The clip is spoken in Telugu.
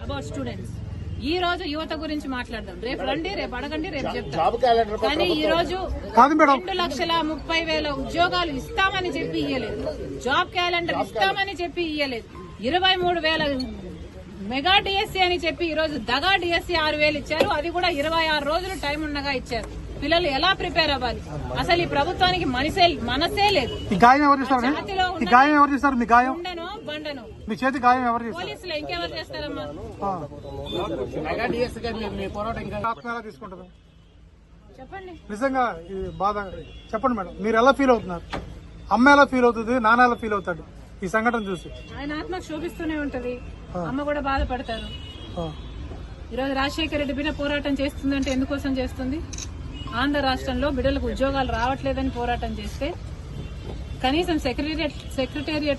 అబౌట్ స్టూడెంట్స్ ఈ రోజు యువత గురించి మాట్లాడదాం. రేపు రండి, రేపు అడగండి, రేపు చెప్తాం. కానీ ఈ రోజు 2,30,000 ఉద్యోగాలు ఇస్తామని చెప్పి ఇయ్యలేదు. జాబ్ క్యాలెండర్ ఇస్తామని చెప్పి ఇయ్యలేదు. 23,000 మెగా డిఎస్సీ అని చెప్పి ఈ రోజు దగా డిఎస్సీ 6,000 ఇచ్చారు. అది కూడా 26 రోజులు టైం ఉండగా ఇచ్చారు. పిల్లలు ఎలా ప్రిపేర్ అవ్వాలి? అసలు ఈ ప్రభుత్వానికి మనసే లేదు. ఉండను బండను మీ చేతి గాయం ఎవరు చేస్తారు? పోలీసులు ఇంకెవరు చేస్తారమ్మా? తీసుకుంటారు చెప్పండి. నిజంగా బాధ చెప్పండి మేడం, మీరు ఎలా ఫీల్ అవుతున్నారు? అమ్మ ఎలా ఫీల్ అవుతుంది, నాన్న ఎలా ఫీల్ అవుతాడు ఈ సంఘటన చూసి? ఆయన ఆత్మ శోభిస్తూనే ఉంటది, అమ్మ కూడా బాధపడతారు. ఈరోజు రాజశేఖర రెడ్డి బిడ్డ పోరాటం చేస్తుందంటే ఎందుకోసం చేస్తుంది? ఆంధ్ర రాష్ట్రంలో బిడ్డలకు ఉద్యోగాలు రావట్లేదని పోరాటం చేస్తే కనీసం సెక్రటేరియట్